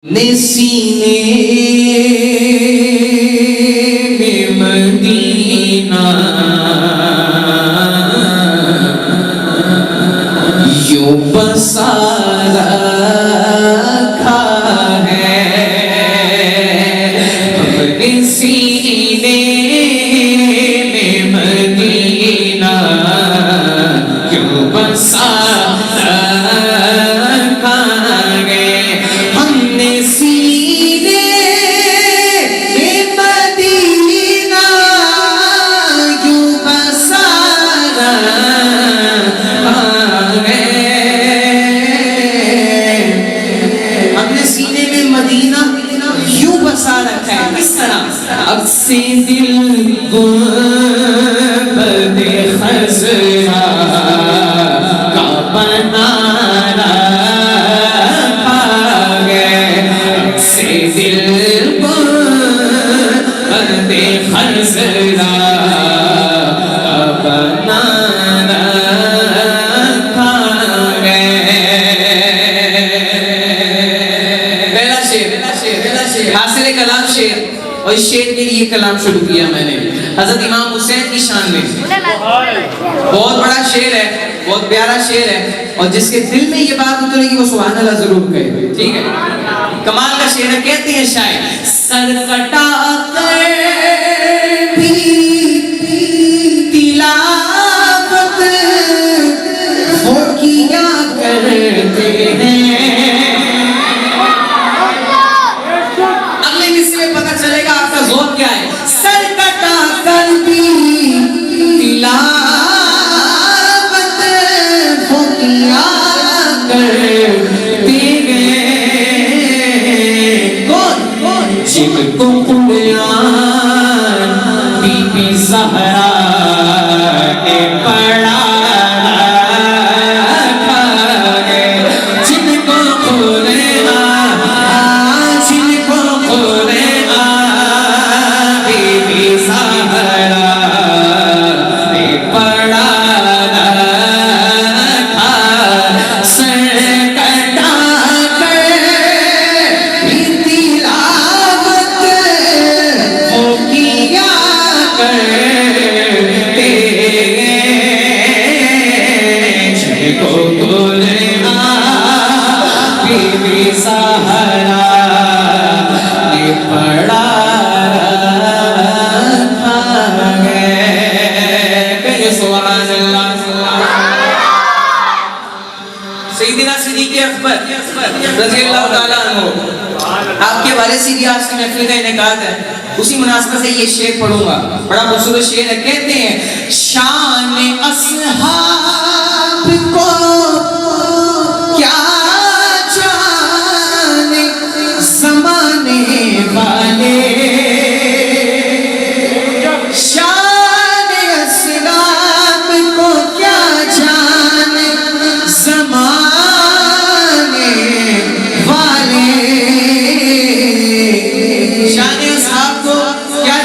سینے میں مدینہ یوں بسا رکھا ہے، اپنے سینے میں مدینہ یوں بسا سے دل گنبد خضرا کا بنا رکھا ہے، سے دل گنبد خضرا کا بنا رکھا ہے۔ پہلا شعر حاصل کلام شعر، اور اس شعر کے لیے کلام شروع کیا میں نے حضرت امام حسین کی شان میں۔ بہت بڑا شعر ہے، بہت پیارا شعر ہے، اور جس کے دل میں یہ بات اترے گی وہ سبحان اللہ ضرور کہے، ٹھیک ہے؟ کمال کا شعر ہے، کہتے ہیں شاعر سر کٹا کر بھی تلاوت وہ کیا کرتے ہیں۔ سر کٹا کر بھی تلاوت وہ کیا کرتے ہیں، کون جن کو قرآن بی بی زہرا نے پڑھا رکھا ہے، جن کو قرآن سیدنا صدیق اکبر رضی اللہ تعالیٰ عنہ، آپ کے والد سیدھی آج کی محفل کا انعقاد ہے، اسی مناسبت سے یہ شعر پڑھوں گا، بڑا خوبصورت شعر ہے۔ کہتے ہیں شان اصحاب کو کیا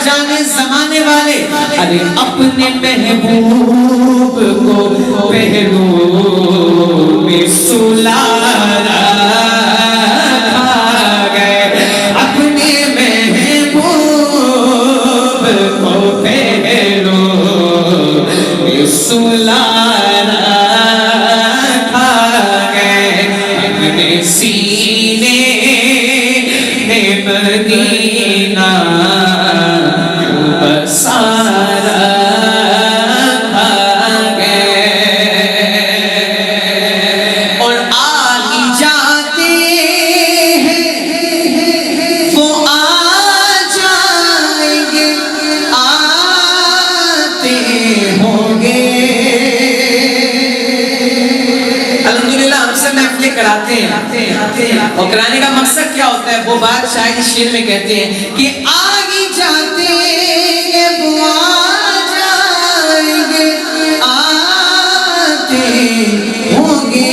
جانے زمانے والے، ارے اپنے محبوب کو پہلو میں سلا رکھا ہے، اپنے محبوب کو پہلو میں سلا رکھا ہے، اپنے سینے میں مدینہ اور کرانے کا مقصد کیا ہوتا ہے، وہ بات شاید اس شعر میں کہتے ہیں کہ آگے جاتے ہیں وہ آ جائیں گے آتے ہوں گے،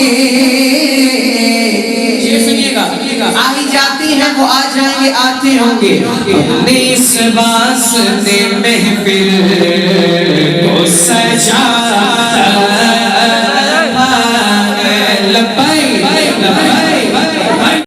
یہ سنیے گا، آگے جاتے ہیں وہ آ جائیں گے آتے ہوں گے، اپنے اس واسطے محفل کو سجا